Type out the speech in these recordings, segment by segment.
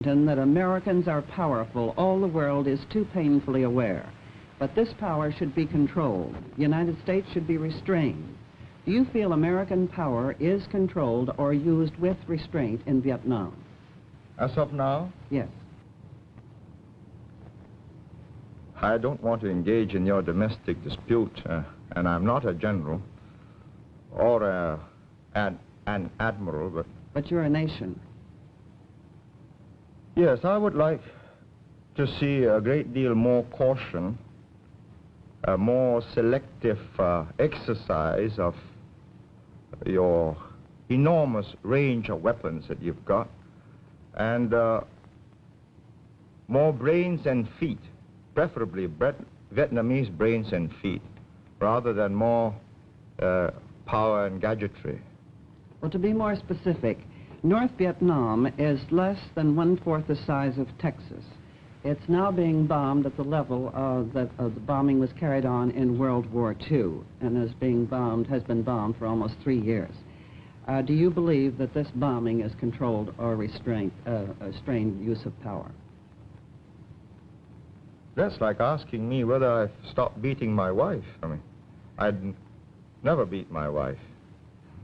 that Americans are powerful, all the world is too painfully aware. But this power should be controlled. The United States should be restrained. Do you feel American power is controlled or used with restraint in Vietnam? As of now? Yes. I don't want to engage in your domestic dispute, and I'm not a general or an admiral, but... But you're a nation. Yes, I would like to see a great deal more caution, a more selective exercise of your enormous range of weapons that you've got, and more brains and feet, preferably Vietnamese brains and feet, rather than more power and gadgetry. Well, to be more specific, North Vietnam is less than 1/4 the size of Texas. It's now being bombed at the level that the bombing was carried on in World War II, and has been bombed for almost 3 years. Do you believe that this bombing is controlled or restrained use of power? That's like asking me whether I've stopped beating my wife. I mean, I'd never beat my wife.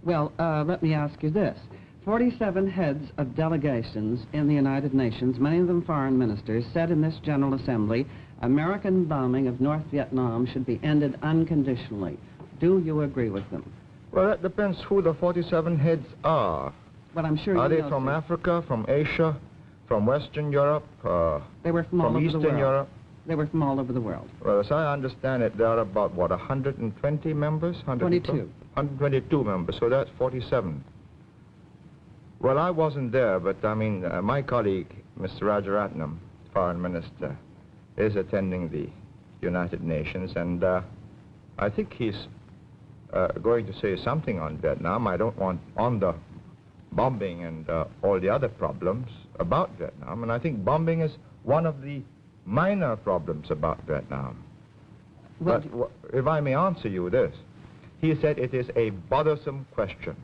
Well, let me ask you this. 47 heads of delegations in the United Nations, many of them foreign ministers, said in this General Assembly, American bombing of North Vietnam should be ended unconditionally. Do you agree with them? Well, that depends who the 47 heads are. Well, I'm sure are you they know, from sir. Africa, from Asia, from Western Europe, they were from all over Eastern the world. Europe? They were from all over the world. Well, as I understand it, there are about, what, 120 members? 22. 122 members, so that's 47. Well, I wasn't there, but I mean, my colleague, Mr. Rajaratnam, Foreign Minister, is attending the United Nations, and I think he's going to say something on Vietnam. I don't want on the bombing and all the other problems about Vietnam, and I think bombing is one of the minor problems about Vietnam. Well, but if I may answer you this, he said it is a bothersome question.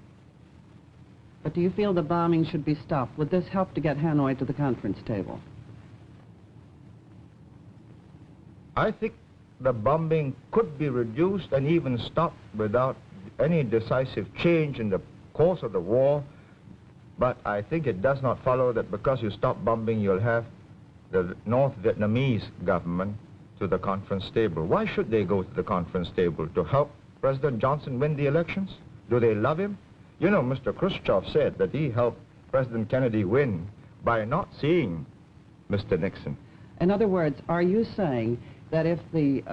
But do you feel the bombing should be stopped? Would this help to get Hanoi to the conference table? I think the bombing could be reduced and even stopped without any decisive change in the course of the war, but I think it does not follow that because you stop bombing, you'll have the North Vietnamese government to the conference table. Why should they go to the conference table? To help President Johnson win the elections? Do they love him? You know, Mr. Khrushchev said that he helped President Kennedy win by not seeing Mr. Nixon. In other words, are you saying that if the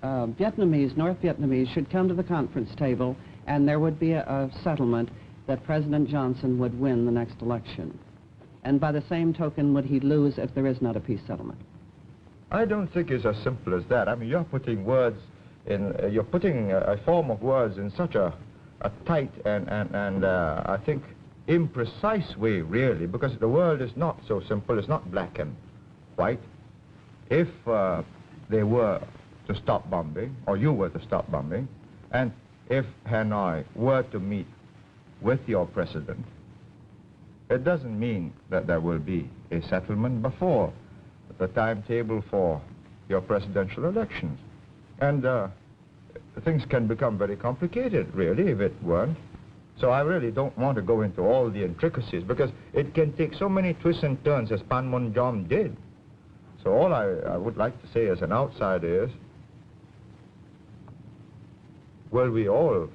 North Vietnamese should come to the conference table and there would be a settlement that President Johnson would win the next election? And by the same token, would he lose if there is not a peace settlement? I don't think it's as simple as that. I mean, you're putting words in, you're putting a form of words in such a tight and I think imprecise way, really, because the world is not so simple. It's not black and white. If they were to stop bombing, or you were to stop bombing, and if Hanoi were to meet with your president, it doesn't mean that there will be a settlement before the timetable for your presidential elections. And things can become very complicated, really, if it weren't. So I really don't want to go into all the intricacies, because it can take so many twists and turns, as Panmunjom did. So all I would like to say as an outsider is, will we all,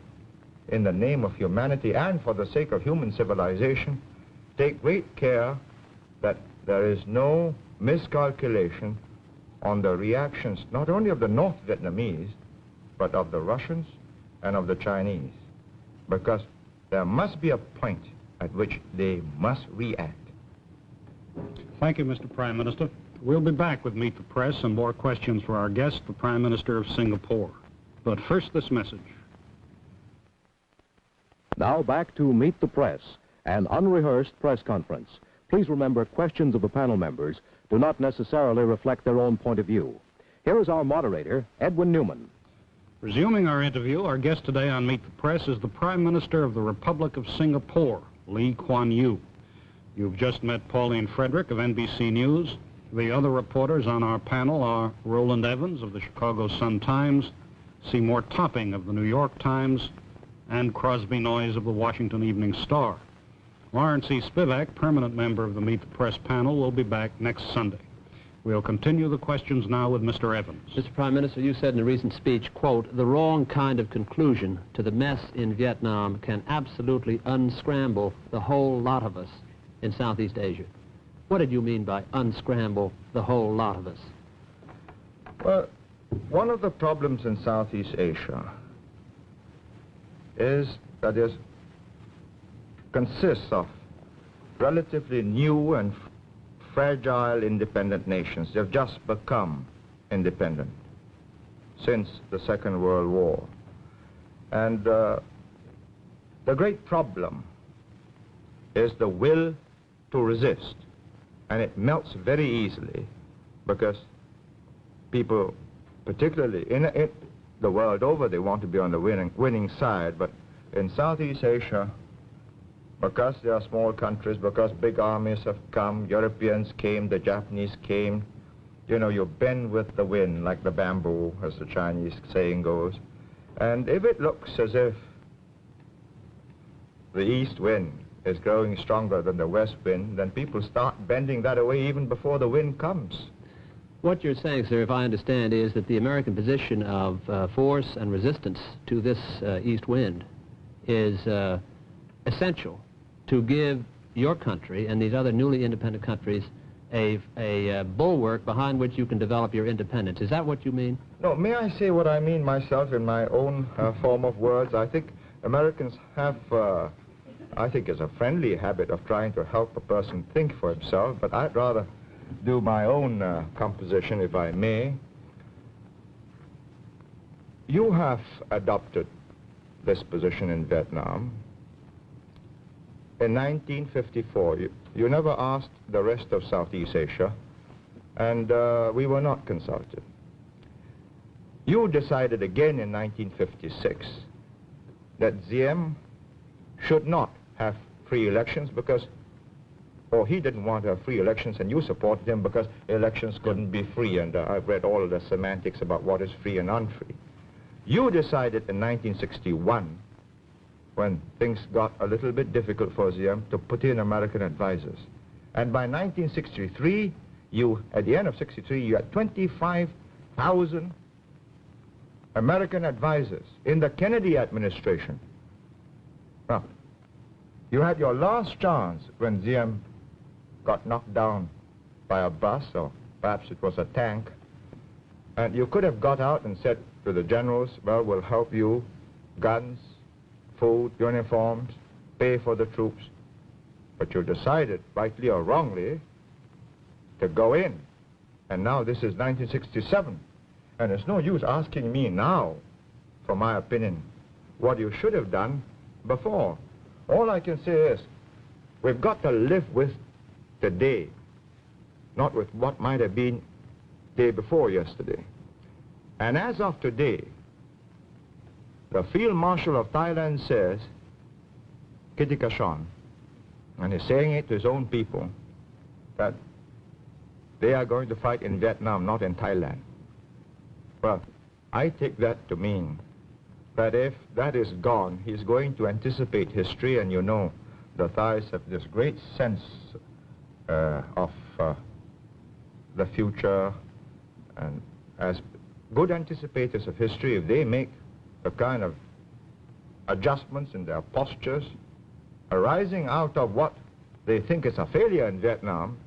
in the name of humanity and for the sake of human civilization, take great care that there is no miscalculation on the reactions, not only of the North Vietnamese, but of the Russians and of the Chinese, because there must be a point at which they must react. Thank you, Mr. Prime Minister. We'll be back with Meet the Press and more questions for our guest, the Prime Minister of Singapore. But first, this message. Now back to Meet the Press, an unrehearsed press conference. Please remember, questions of the panel members do not necessarily reflect their own point of view. Here is our moderator, Edwin Newman. Resuming our interview, our guest today on Meet the Press is the Prime Minister of the Republic of Singapore, Lee Kuan Yew. You've just met Pauline Frederick of NBC News. The other reporters on our panel are Rowland Evans of the Chicago Sun-Times, Seymour Topping of the New York Times, and Crosby Noyes of the Washington Evening Star. Lawrence E. Spivak, permanent member of the Meet the Press panel, will be back next Sunday. We'll continue the questions now with Mr. Evans. Mr. Prime Minister, you said in a recent speech, quote, "The wrong kind of conclusion to the mess in Vietnam can absolutely unscramble the whole lot of us in Southeast Asia." What did you mean by unscramble the whole lot of us? Well, one of the problems in Southeast Asia is that it consists of relatively new and fragile independent nations. They've just become independent since the Second World War. And the great problem is the will to resist. And it melts very easily because people, particularly in the world over, they want to be on the winning side. But in Southeast Asia, because they are small countries, because big armies have come, Europeans came, the Japanese came, you know, you bend with the wind like the bamboo, as the Chinese saying goes. And if it looks as if the east wind is growing stronger than the west wind, then people start bending that away even before the wind comes. What you're saying, sir, if I understand, is that the American position of force and resistance to this east wind is essential to give your country and these other newly independent countries a bulwark behind which you can develop your independence. Is that what you mean? No, may I say what I mean myself in my own form of words? I think Americans have, I think, is a friendly habit of trying to help a person think for himself, but I'd rather do my own composition, if I may. You have adopted this position in Vietnam. In 1954, you never asked the rest of Southeast Asia, and we were not consulted. You decided again in 1956 that Diem should not have free elections because, or he didn't want to have free elections, and you supported him because elections couldn't be free, and I've read all of the semantics about what is free and unfree. You decided in 1961, when things got a little bit difficult for Diem, to put in American advisors. And by 1963, at the end of 63, you had 25,000 American advisors in the Kennedy administration. Now, you had your last chance when Diem got knocked down by a bus, or perhaps it was a tank, and you could have got out and said to the generals, well, we'll help you, guns, food, uniforms, pay for the troops. But you decided, rightly or wrongly, to go in. And now this is 1967. And it's no use asking me now, for my opinion, what you should have done before. All I can say is, we've got to live with today, not with what might have been day before yesterday. And as of today, the Field Marshal of Thailand says, Kitikashon, and he's saying it to his own people, that they are going to fight in Vietnam, not in Thailand. Well, I take that to mean that if that is gone, he's going to anticipate history, and you know, the Thais have this great sense of the future, and as good anticipators of history, if they make the kind of adjustments in their postures arising out of what they think is a failure in Vietnam,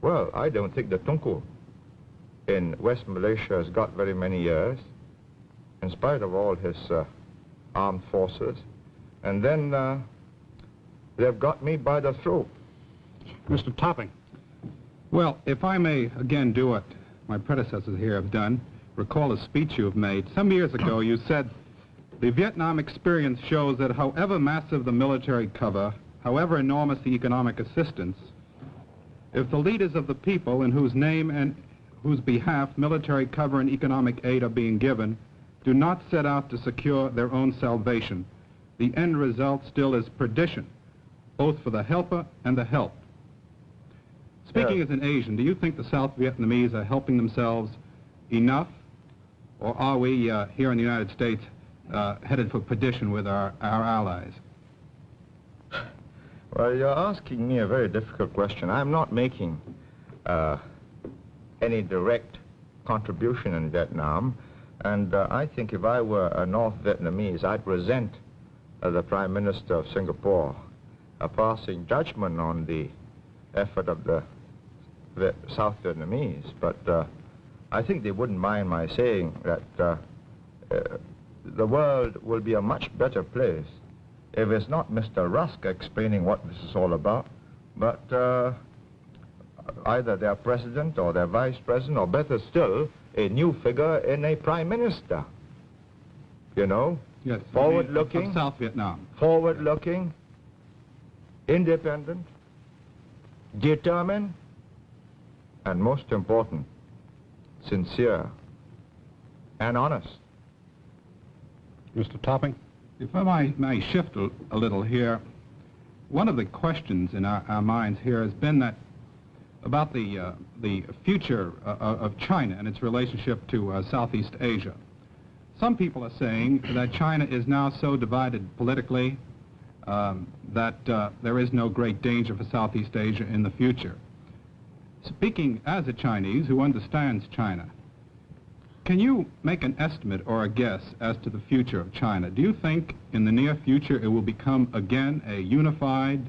well, I don't think the Tunku in West Malaysia has got very many years, in spite of all his armed forces. And then they've got me by the throat. Mr. Topping. Well, if I may again do what my predecessors here have done, recall a speech you have made. Some years ago you said, the Vietnam experience shows that however massive the military cover, however enormous the economic assistance, if the leaders of the people in whose name and whose behalf military cover and economic aid are being given do not set out to secure their own salvation, the end result still is perdition. both for the helper and the helped. Speaking as an Asian, do you think the South Vietnamese are helping themselves enough, or are we here in the United States headed for perdition with our allies? Well, you're asking me a very difficult question. I'm not making any direct contribution in Vietnam, and I think if I were a North Vietnamese, I'd resent the Prime Minister of Singapore passing judgment on the effort of the South Vietnamese. But I think they wouldn't mind my saying that the world will be a much better place if it's not Mr. Rusk explaining what this is all about, but either their president or their vice president, or better still, a new figure in a prime minister. You know? Yes. Forward-looking. Of South Vietnam. Forward-looking, independent, determined, and most important, sincere and honest. Mr. Topping? If I may shift a little here, one of the questions in our minds here has been that about the future of China and its relationship to Southeast Asia. Some people are saying that China is now so divided politically that there is no great danger for Southeast Asia in the future. Speaking as a Chinese who understands China, can you make an estimate or a guess as to the future of China? Do you think in the near future it will become again a unified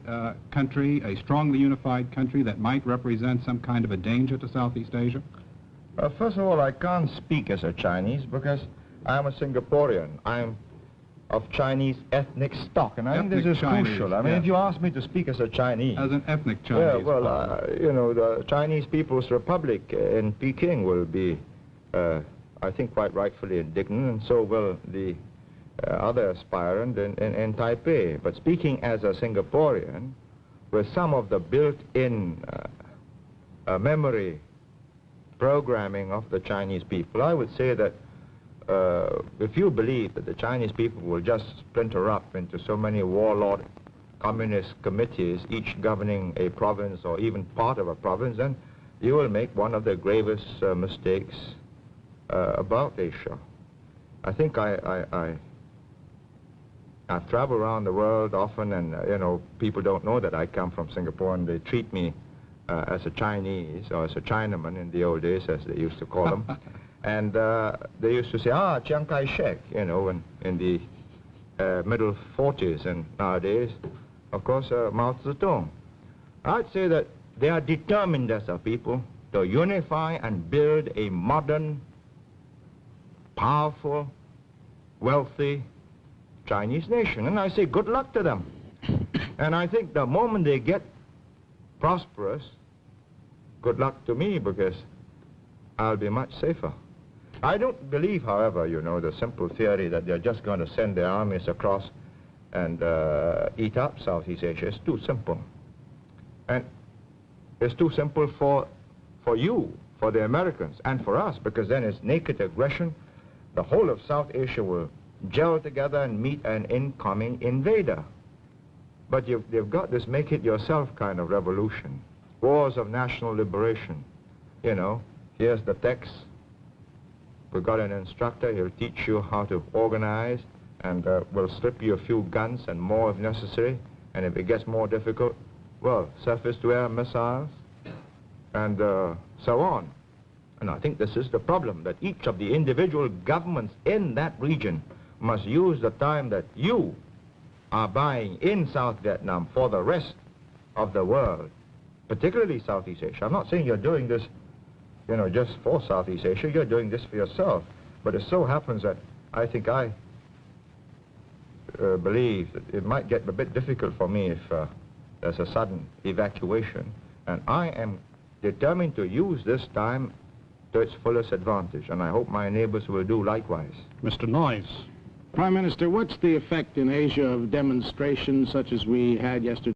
country, a strongly unified country that might represent some kind of a danger to Southeast Asia? First of all, I can't speak as a Chinese because I'm a Singaporean. I'm of Chinese ethnic stock, and I think this is crucial. I mean, if you ask me to speak as a Chinese... As an ethnic Chinese. Yeah, well, you know, the Chinese People's Republic in Peking will be... I think quite rightfully indignant, and so will the other aspirant in Taipei. But speaking as a Singaporean, with some of the built-in memory programming of the Chinese people, I would say that if you believe that the Chinese people will just splinter up into so many warlord communist committees, each governing a province or even part of a province, then you will make one of the gravest mistakes about Asia. I think I've traveled around the world often, and you know, people don't know that I come from Singapore, and they treat me as a Chinese or as a Chinaman in the old days, as they used to call them. And they used to say, Chiang Kai-shek, you know, in the middle 40s, and nowadays, of course, Mao Zedong. I'd say that they are determined as a people to unify and build a modern, powerful, wealthy Chinese nation. And I say good luck to them. And I think the moment they get prosperous, good luck to me, because I'll be much safer. I don't believe, however, you know, the simple theory that they're just going to send their armies across and eat up Southeast Asia. It's too simple. And it's too simple for you, for the Americans, and for us, because then it's naked aggression. The whole of South Asia will gel together and meet an incoming invader. But they've got this make-it-yourself kind of revolution. Wars of national liberation. You know, here's the text. We've got an instructor. He'll teach you how to organize, and we'll slip you a few guns and more if necessary. And if it gets more difficult, well, surface-to-air missiles, and so on. And I think this is the problem, that each of the individual governments in that region must use the time that you are buying in South Vietnam for the rest of the world, particularly Southeast Asia. I'm not saying you're doing this, you know, just for Southeast Asia. You're doing this for yourself. But it so happens that I think I believe that it might get a bit difficult for me if there's a sudden evacuation. And I am determined to use this time to its fullest advantage, and I hope my neighbors will do likewise. Mr. Noyes. Prime Minister, what's the effect in Asia of demonstrations such as we had yesterday?